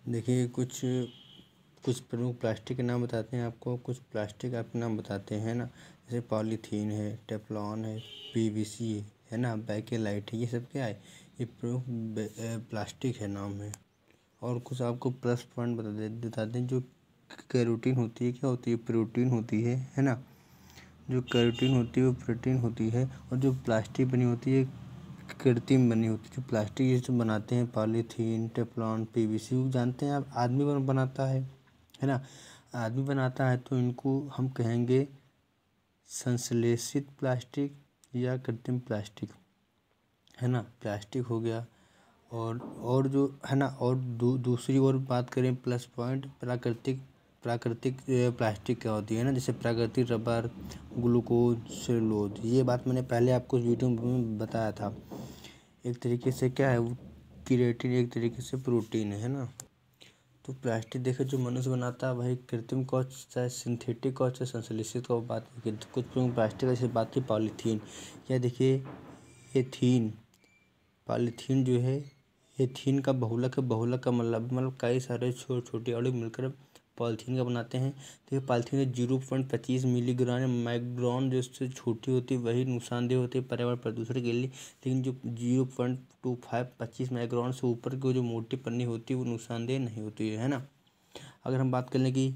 देखिए कुछ कुछ प्रमुख प्लास्टिक के नाम बताते हैं आपको। कुछ प्लास्टिक आपके नाम बताते हैं ना, जैसे पॉलीथीन है, टेफ्लॉन है, पीवीसी है ना, बैकेलाइट है। ये सब क्या है, ये प्रमुख प्लास्टिक है, नाम है। और कुछ आपको प्लस पॉइंट बताते हैं। जो कैरोटीन होती है, क्या होती है, प्रोटीन होती है ना। जो कैरोटीन होती है वो प्रोटीन होती है। और जो प्लास्टिक बनी होती है कृत्रिम बनी होती है। जो प्लास्टिक ये जो बनाते हैं, पॉलीथीन, टेफ्लॉन, पीवीसी, वो जानते हैं आप, आदमी बनाता है ना। आदमी बनाता है तो इनको हम कहेंगे संश्लेषित प्लास्टिक या कृत्रिम प्लास्टिक, है ना। प्लास्टिक हो गया। और जो है ना, और दूसरी ओर बात करें प्लस पॉइंट, प्राकृतिक प्लास्टिक क्या होती है ना, जैसे प्राकृतिक रबर, ग्लूकोज, सेलुलोज। ये बात मैंने पहले आपको वीडियो में बताया था। एक तरीके से क्या है, वो केराटिन एक तरीके से प्रोटीन है ना। तो प्लास्टिक देखे जो मनुष्य बनाता है वही कृत्रिम कौच, चाहे सिंथेटिक कौच, चाहे संश्लेषित का बात की। कुछ प्रमुख प्लास्टिक जैसे बात की पॉलीथीन, या देखिए एथीन। पॉलीथीन जो है, एथीन का बहुलक है। बहुलक का मतलब कई सारे छोटे अणु मिलकर पॉलीथीन का बनाते हैं। देखिए पॉलीथीन 0.25 मिलीग्राम माइक्रोन, जो इससे छोटी होती है वही नुकसानदेह होती है पर्यावरण प्रदूषण के लिए। लेकिन जो 0.25 माइक्रोन से ऊपर की जो मोटी पन्नी होती है वो नुकसानदेह नहीं होती है ना। अगर हम बात कर लें कि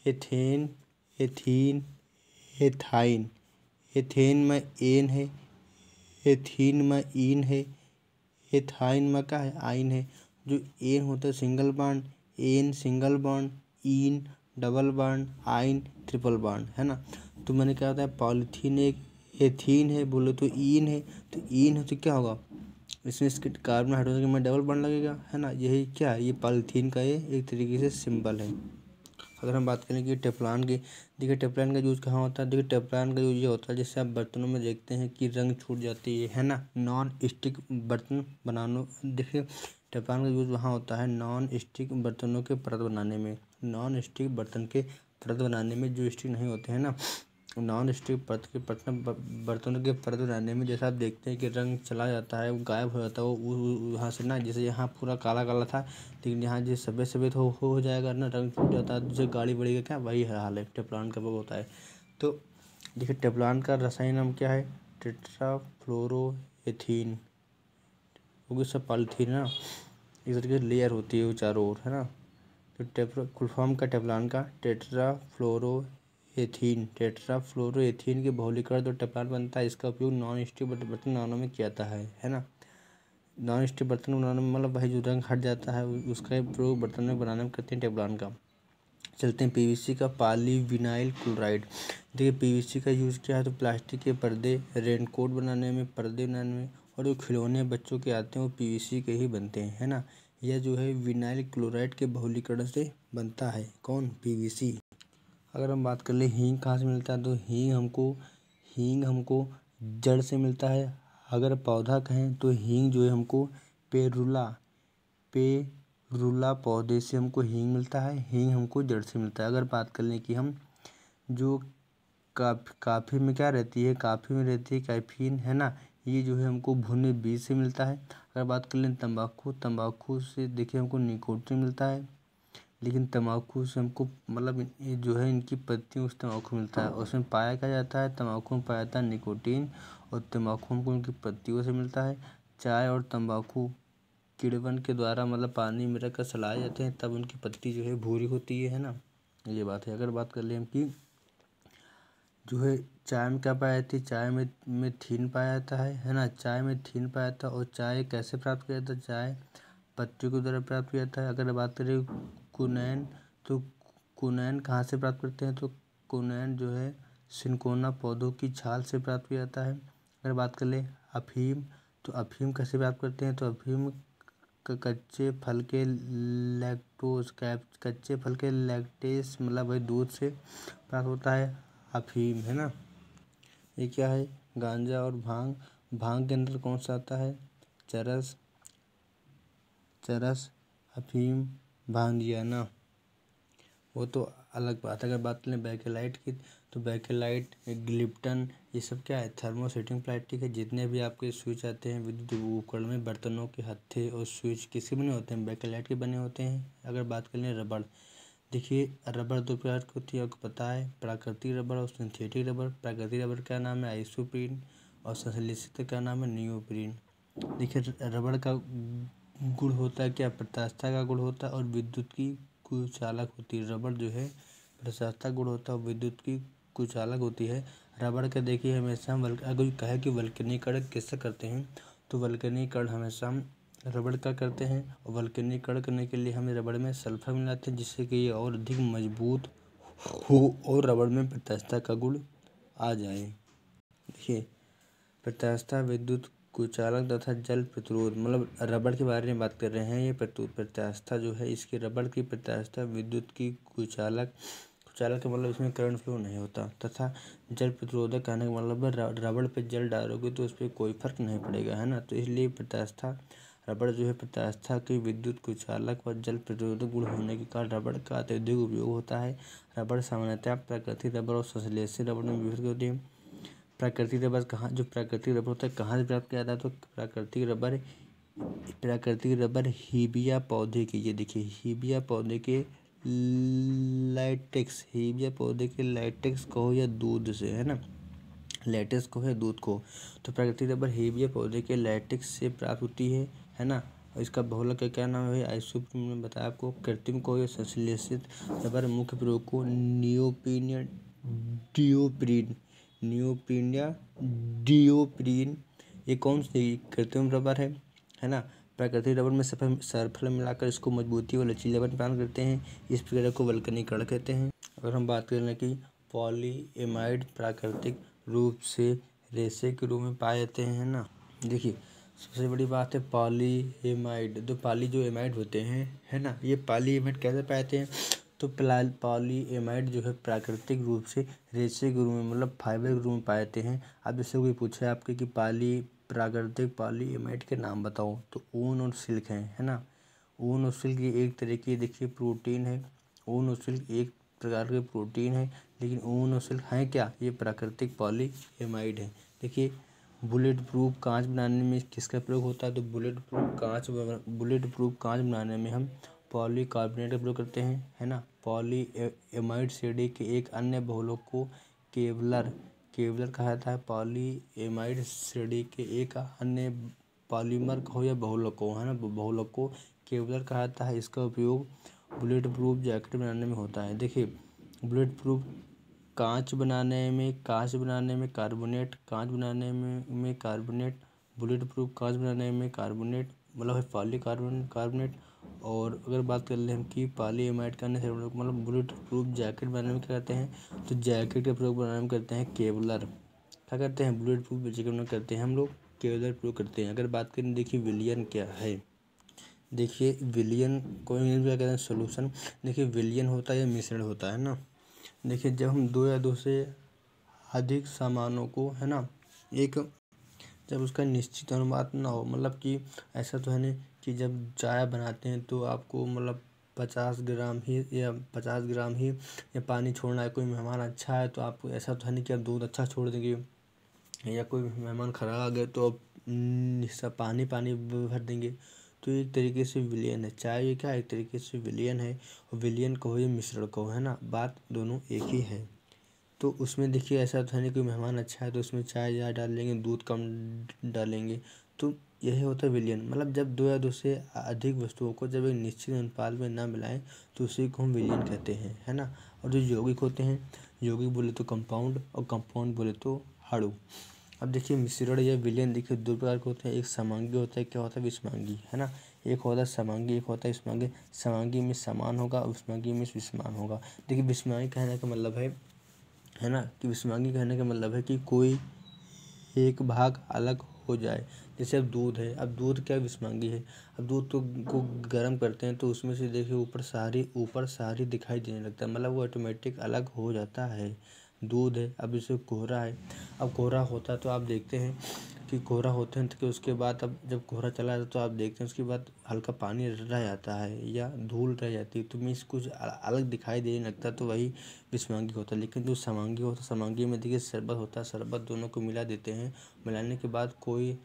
एथेन, एथीन, एथाइन। एथेन में एन है, एथीन में ईन है, एथाइन में क्या है, आइन है। जो एन होता है single bond, ane single bond, ene double bond, yne triple bond, है ना। तो मैंने क्या होता है, पॉलीथीन एक एथीन है, बोले तो ईन है। तो ईन है तो क्या होगा, इसमें इसके कार्बन हाइड्रोजन में डबल बॉन्ड लगेगा, है ना। यही क्या है, ये पॉलीथीन का ये एक तरीके से सिंबल है। अगर हम बात करें कि टेफ्लॉन की, देखिए टेफ्लॉन का यूज़ कहाँ होता है। देखिए टेफ्लॉन का यूज़ ये होता है जैसे आप बर्तनों में देखते हैं कि रंग छूट जाती है ना, नॉन स्टिक बर्तन बनाने। देखिए टेफ्लॉन का यूज़ वहाँ होता है नॉन स्टिक बर्तनों के परत बनाने में। नॉन स्टिक बर्तन के परत बनाने में, जो स्टिक नहीं होते हैं ना, नॉन स्टिक बर्तनों के परत बनाने में, जैसा आप देखते हैं कि रंग चला जाता है, वो गायब हो जाता है, वो वहाँ से ना, जैसे यहाँ पूरा काला काला था लेकिन यहाँ जो सफ़ेद सफ़ेद हो जाएगा ना, रंग छूट जाता है, जैसे गाड़ी बढ़ेगा क्या, वही हाल है टेफ्लॉन का वो होता है। तो देखिए टेफ्लॉन का रासायनिक नाम क्या है, टेट्राफ्लोरोएथीन। क्योंकि सब पॉलीथीन ना, इस तरीके से लेयर होती है वो चारों ओर, है ना। तो फुल फॉर्म का टेफ्लॉन का टेट्राफ्लोरोएथीन के बहुलीकरण तो टेफ्लॉन बनता है। इसका उपयोग नॉन स्टिक बर्तन बनाने में किया जाता है ना। नॉन स्टिक बर्तन बनाने में मतलब भाई जो रंग हट जाता है उसका प्रयोग बर्तन में बनाने में करते हैं टेफ्लॉन का। चलते हैं पीवीसी का, पॉलीविनाइल क्लोराइड। देखिए पीवीसी का यूज़ क्या है, तो प्लास्टिक के पर्दे, रेनकोट बनाने में, पर्दे बनाने में, और जो खिलौने बच्चों के आते हैं वो पीवीसी के ही बनते हैं, है ना। यह जो है विनाइल क्लोराइड के बहुलीकरण से बनता है, कौन, पीवीसी। अगर हम बात कर ले हींग कहाँ से मिलता है, तो हींग हमको जड़ से मिलता है। अगर पौधा कहें तो हींग जो है हमको पेरुला पेरुला पौधे से हमको हींग मिलता है। हींग हमको जड़ से मिलता है। अगर बात कर लें कि हम जो काफ़ी में क्या रहती है, काफ़ी में रहती है कैफीन, है ना। ये जो है हमको भुने बीज से मिलता है। अगर बात कर लें तंबाकू से देखिए हमको निकोटीन मिलता है। लेकिन तम्बाकू से हमको मतलब ये जो है इनकी पत्तियों से तम्बाकू मिलता है, और उसमें पाया क्या जाता है, तम्बाकू में पाया जाता है निकोटीन, और तम्बाकू हमको उनकी पत्तियों से मिलता है। चाय और तम्बाकू किण्वन के द्वारा मतलब पानी में रख कर सलाए जाते हैं, तब उनकी पत्ती जो है भूरी होती है ना। ये बात है। अगर बात कर ले हम कि जो है चाय में क्या पाया जाती है, चाय में थीन पाया जाता है ना। चाय में थीन पाया जाता है। और चाय कैसे प्राप्त किया जाता है, चाय पत्तियों के द्वारा प्राप्त किया जाता है। अगर बात करें कुनैन, तो कुनैन कहाँ से प्राप्त करते हैं, तो कुनैन जो है सिनकोना पौधों की छाल से प्राप्त किया जाता है। अगर बात कर ले अफीम, तो अफीम कैसे प्राप्त करते हैं, तो अफीम कच्चे फल के लैक्टेस मतलब वही दूध से प्राप्त होता है अफीम, है ना। ये क्या है, गांजा और भांग। भांग के अंदर कौन सा आता है, चरस, अफीम, भांगिया ना, वो तो अलग बात है। अगर बात करें बैकेलाइट की, तो बैकेलाइट, ग्लिप्टन, ये सब क्या है, थर्मोसेटिंग प्लास्टिक है। जितने भी आपके स्विच आते हैं विद्युत उपकरण में, बर्तनों के हत्थे और स्विच किसके बने होते हैं, बैकेलाइट के बने होते हैं। अगर बात कर लें रबड़, देखिए रबड़ दो प्रकार की होती है, आपको पता है, प्राकृतिक रबड़ और सिंथेटिक रबड़। प्राकृतिक रबड़ का नाम है आइसोप्रीन और संश्लेषित का नाम है नियोप्रीन। देखिए रबड़ का गुण होता है क्या, प्रत्यास्थता का गुण होता है और विद्युत की कुचालक होती है। रबड़ जो है प्रत्यास्थता गुण होता है और विद्युत की कुचालक होती है। रबड़ का देखिए हमेशा हम अगर कहे कि वल्कनीकरण किससे करते हैं, तो वल्कनीकरण हमेशा हम रबड़ का करते हैं और वल्कनीकरण करने के लिए हम रबड़ में सल्फर मिलाते हैं, जिससे कि ये और अधिक मजबूत हो और रबड़ में प्रत्यास्थता का गुण आ जाए। देखिए प्रत्यास्थता, विद्युत कुचालक तथा जल प्रतिरोध, मतलब रबड़ के बारे में बात कर रहे हैं। ये प्रत्यास्थता जो है, इसकी रबड़ की प्रत्यास्थता, विद्युत की कुचालक, कुचालक का मतलब इसमें करंट फ्लो नहीं होता, तथा जल प्रतिरोधक कहने का मतलब है रबड़ पे जल डालोगे तो उस पर कोई फर्क नहीं पड़ेगा, है ना। तो इसलिए प्रत्यास्थता, रबड़ जो है प्रत्यास्थता की, विद्युत कुचालक व जल प्रतिरोधक गुण होने के कारण रबड़ का अत्यधिक उपयोग होता है। रबड़ सामान्यतः प्राकृतिक रबड़ और संश्लेषित रबड़ में विभक्त होती है। प्राकृतिक रबर कहाँ, जो प्राकृतिक रबर होता है कहाँ से प्राप्त किया जाता है, तो प्राकृतिक रबर हीबिया पौधे की, ये देखिए हीबिया पौधे के लाइटेक्स, हीबिया पौधे के लाइटेक्स को या दूध से, है ना, लेटेक्स को है दूध को। तो प्राकृतिक रबर हीबिया पौधे के लाइटेक्स से प्राप्त होती है ना। और इसका बहुलक का क्या नाम है, आइसोप्रीन में बताया आपको। कृत्रिम को या संश्लेषित रबर मुख्य प्रयोग को नियोप्रीन, डियोप्रीन, नियोप्रीन या डियोप्रीन, ये कौन सी कृत्रिम रबर है ना। प्राकृतिक रबर में सल्फर मिलाकर इसको मजबूती और लचीलापन प्रदान करते हैं। इस प्रक्रिया को वल्कनीकरण कहते हैं। अगर हम बात करें कि पॉलीएमाइड प्राकृतिक रूप से रेशे के रूप में पाए जाते हैं, ना। देखिए सबसे बड़ी बात है पॉलीएमाइड, तो पॉली जो एमाइड होते हैं, है ना, ये पॉलीएमाइड कैसे पाए जाते हैं, तो पॉलीएमाइड जो है प्राकृतिक रूप से रेशे के रूप में, मतलब फाइबर के रूप में पाए जाते हैं। अब जैसे कोई पूछे आपके कि प्राकृतिक पॉलीएमाइड के नाम बताओ, तो ऊन और सिल्क है ना। ऊन और सिल्क ये एक तरह की, देखिए, प्रोटीन है। ऊन और सिल्क एक प्रकार के प्रोटीन है, लेकिन ऊन और सिल्क हैं क्या, ये प्राकृतिक पॉलीएमाइड है। देखिए बुलेट प्रूफ कांच बनाने में किसका प्रयोग होता है, तो बुलेट प्रूफ कांच बनाने में हम पॉलीकार्बोनेट का प्रयोग करते हैं, है ना। पॉलीएमाइड श्रेणी के एक अन्य बहुलक को केवलर कहा जाता है। पॉलीएमाइड श्रेणी के एक अन्य पॉलीमर को या बहुलक को, है ना, बहुलक को केवलर कहा जाता है। इसका उपयोग बुलेट प्रूफ जैकेट बनाने में होता है। देखिए बुलेट प्रूफ कांच बनाने में कार्बोनेट, बुलेट प्रूफ कांच बनाने में कार्बोनेट, मतलब है पॉलीकार्बोनेट। और अगर बात कर ले हम कि पॉलीएमाइड करने से मतलब बुलेट प्रूफ जैकेट बनाने में क्या करते हैं, तो जैकेट का प्रयोग बनाने में करते हैं केवलर। क्या करते हैं, बुलेट प्रूफ जैकेट बनाने करते हैं हम लोग केवलर प्रयोग करते हैं। अगर बात करें, देखिए विलियन क्या है, देखिए विलियन को इंग्लिश में क्या कहते हैं, सोल्यूशन। देखिए विलियन होता है या मिश्रण होता है ना। देखिए जब हम दो या दो से अधिक सामानों को, है ना, जब उसका निश्चित अनुपात ना हो, मतलब कि ऐसा तो है नहीं कि जब चाय बनाते हैं तो आपको मतलब 50 ग्राम ही या पानी छोड़ना है। कोई मेहमान अच्छा है तो आपको, ऐसा तो है नहीं कि आप दूध अच्छा छोड़ देंगे, या कोई मेहमान खराब आ गए तो आप सब पानी भर देंगे। तो एक तरीके से विलियन है चाय, ये क्या है, एक तरीके से विलियन है। और विलियन कहो या मिश्रण कहो, है ना, बात दोनों एक ही है। तो उसमें देखिए ऐसा तो है नहीं, कोई मेहमान अच्छा है तो उसमें चाय ज़्यादा डालेंगे, दूध कम डालेंगे। तो यही होता है विलियन, मतलब जब दो या दो से अधिक वस्तुओं को जब एक निश्चित अनुपात में ना मिलाएं तो उसी को हम विलियन कहते हैं, है ना। और जो यौगिक होते हैं, यौगिक बोले तो कंपाउंड और कंपाउंड बोले तो अणु। अब देखिए मिश्रण या विलियन देखिए दो प्रकार के होते हैं, एक समांगी होता है, क्या होता है, विषमांगी, है ना। एक होता है समांगी, एक होता है विषमांगी। समांगी में समान होगा, विषमांगी में विषमान होगा। देखिए विषमांगी कहने का मतलब है ना, कि विषमांगी कहने का मतलब है कि कोई एक भाग अलग हो जाए। जैसे अब दूध है, अब दूध क्या विषमांगी है। अब दूध तो को गर्म करते हैं तो उसमें से देखिए ऊपर सारी दिखाई देने लगता है, मतलब वो ऑटोमेटिक अलग हो जाता है। दूध है, अब इसे कोहरा है, अब कोहरा होता है तो आप देखते हैं कि कोहरा होते हैं तो उसके बाद अब जब कोहरा चला जाता है तो आप देखते हैं उसके बाद हल्का पानी रह जाता है या धूल रह जाती है तो मिस कुछ अलग दिखाई देने लगता है, तो वही विसमांगी होता है। लेकिन जो समांगी होता है, समांगी में देखिए शरबत होता है, शरबत दोनों को मिला देते हैं, मिलाने के बाद कोई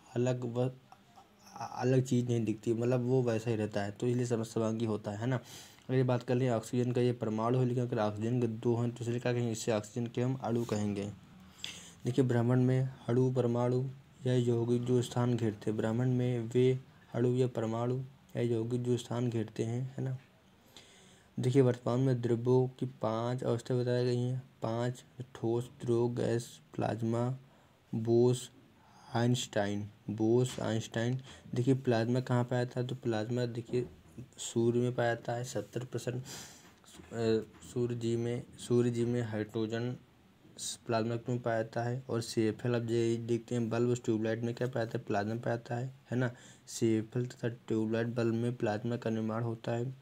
अलग चीज़ नहीं दिखती, मतलब वो वैसा ही रहता है, तो इसलिए समांगी होता है ना। अगर ये बात कर लें ऑक्सीजन का, ये परमाणु है, लेकिन अगर ऑक्सीजन के दो हैं तो इसलिए क्या कहेंगे, इससे ऑक्सीजन के हम अणु कहेंगे। देखिए ब्रह्मांड में अणु परमाणु या यौगिक जो स्थान घेरते हैं, ब्रह्मांड में वे अणु या परमाणु या यौगिक जो स्थान घेरते हैं, है ना। देखिए वर्तमान में द्रव्यों की 5 अवस्था बताई गई हैं, 5: ठोस, द्रव, गैस, प्लाज्मा, बोस, आइंस्टाइन। देखिए प्लाज्मा कहाँ पाया जाता है, तो प्लाज्मा देखिए सूर्य में पाया जाता है 70%। सूर्य जी में हाइड्रोजन प्लाज्मा में पाया जाता है। और CFL अब ये देखते हैं बल्ब ट्यूबलाइट में क्या पाया जाता है, प्लाज्मा पाया जाता है ना। CFL तथा ट्यूबलाइट बल्ब में प्लाज्मा का निर्माण होता है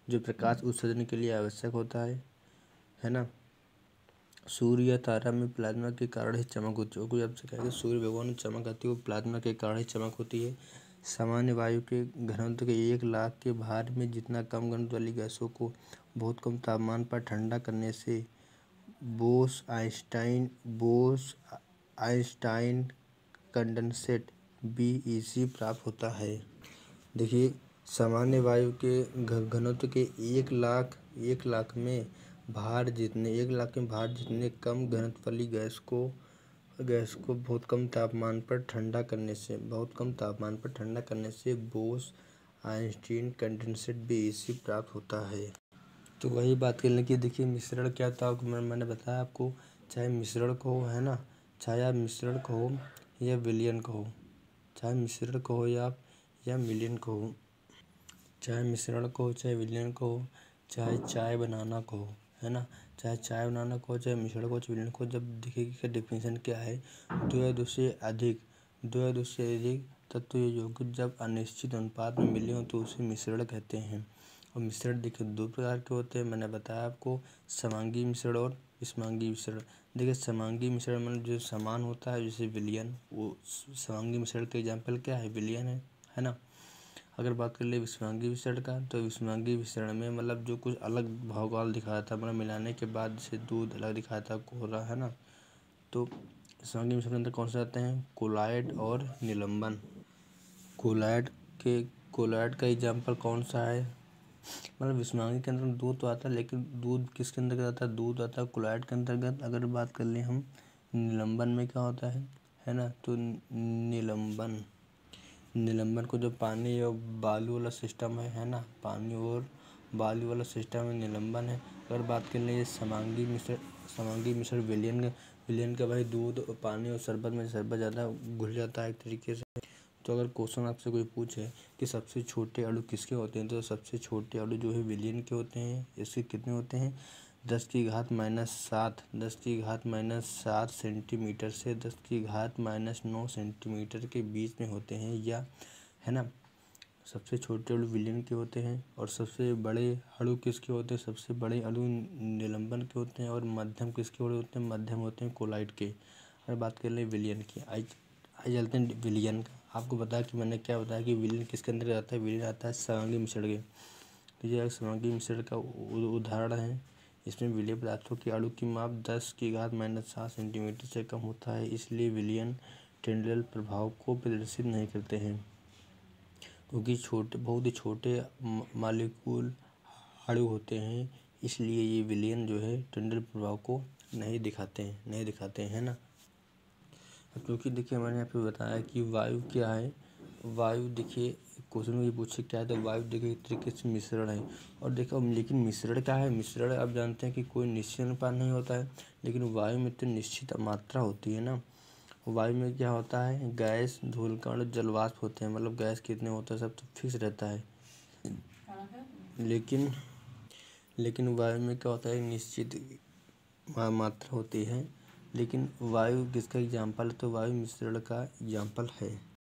जो प्रकाश उत्सर्जन के लिए आवश्यक होता है ना। सूर्य या तारा में प्लाज्मा के कारण ही चमक होती है, कोई आपसे कहेगा सूर्य भगवान में चमक आती है वो प्लाज्मा के कारण ही चमक होती है। सामान्य वायु के घनत्व के 1 लाख के भार में जितना कम घनत्व वाली गैसों को बहुत कम तापमान पर ठंडा करने से बोस आइंस्टाइन कंडेंसेट BEC प्राप्त होता है। देखिए सामान्य वायु के घनत्व के 1 लाख में भार जितने कम घनत्व वाली गैस को बहुत कम तापमान पर ठंडा करने से बोस आइंस्टीन कंडेंसेट BEC प्राप्त होता है। तो वही बात कर लें कि देखिए मिश्रण क्या होता है, मैंने बताया आपको, चाहे मिश्रण को हो, है ना, चाहे आप मिश्रण को हो या विलयन को हो, चाहे मिश्रण को हो या मिलियन को हो, चाहे मिश्रण को हो चाहे विलयन को हो, चाहे चाय बनाना को हो, है ना, चाहे चाय बनाना को हो, चाहे मिश्रण को, चाहे विलयन को, जब देखिए कि डेफिनेशन क्या है, दो या दो से अधिक तत्व या यौगिक जब अनिश्चित अनुपात में मिले हों तो उसे मिश्रण कहते हैं। और मिश्रण देखिए 2 प्रकार के होते हैं, मैंने बताया आपको, समांगी मिश्रण और विषमांगी मिश्रण। देखिए समांगी मिश्रण मतलब जो समान होता है, जैसे विलयन, वो समांगी मिश्रण का एग्जाम्पल क्या है, विलयन है ना। अगर बात कर ले विषमांगी मिश्रण का, तो विषमांगी मिश्रण में मतलब जो कुछ अलग भौगोल दिखाया था, मतलब मिलाने के बाद जैसे दूध अलग दिखाया था, कोहरा, है ना। तो विषमांगी मिश्रण के अंदर कौन से आते हैं, कोलाइड और निलंबन। कोलाइड का एग्जाम्पल कौन सा है, मतलब विषमांगी के अंदर दूध तो आता है, लेकिन दूध किसके अंतर्गत आता है, दूध आता है कोलाइड के अंतर्गत। अगर बात कर लें हम निलंबन में क्या होता है ना, तो निलंबन को जो पानी और बालू वाला सिस्टम है ना, पानी और बालू वाला सिस्टम में निलंबन है। अगर बात कर लें ये समांगी मिश्रण विलयन का भाई दूध और पानी और शरबत में शरबत ज़्यादा घुल जाता है एक तरीके से। तो अगर क्वेश्चन आपसे कोई पूछे कि सबसे छोटे अणु किसके होते हैं, तो सबसे छोटे अणु जो है विलयन के होते हैं। इसके कितने होते हैं, 10⁻⁷ सेंटीमीटर से 10⁻⁹ सेंटीमीटर के बीच में होते हैं, या है ना। सबसे छोटे अणु विलयन के होते हैं। और सबसे बड़े अणु किसके होते हैं, सबसे बड़े अणु निलंबन के होते हैं। और मध्यम किसके होते हैं, मध्यम होते हैं कोलाइड के। अगर बात कर लें विलयन की, आज चलते हैं विलयन का। आपको बताया कि मैंने क्या बताया कि विलयन किसके अंदर आता है, विलयन आता है समांगी मिश्रण के। तो ये समांगी मिश्रण का उदाहरण है। इसमें विलयन पदार्थों के अणु की माप 10⁻⁷ सेंटीमीटर से कम होता है, इसलिए विलयन टेंडल प्रभाव को प्रदर्शित नहीं करते हैं, क्योंकि बहुत ही छोटे मालिक्यूल अणु होते हैं, इसलिए ये विलयन जो है टेंडल प्रभाव को नहीं दिखाते हैं ना। क्योंकि देखिए मैंने यहाँ पे बताया कि वायु क्या है, वायु देखिए क्वेश्चन में ये पूछे क्या है, तो वायु देखिए एक तरीके से मिश्रण है। और देखो लेकिन मिश्रण क्या है, मिश्रण आप जानते हैं कि कोई निश्चित अनुपात नहीं होता है, लेकिन वायु में तो निश्चित मात्रा होती है ना। वायु में क्या होता है, गैस, धूलकण, जलवाष्प होते हैं, मतलब गैस कितने होते हैं सब तो फिक्स रहता है। लेकिन वायु में क्या होता है, निश्चित मात्रा होती है। लेकिन वायु किसका एग्जाम्पल है, तो वायु मिश्रण का एग्जाम्पल है।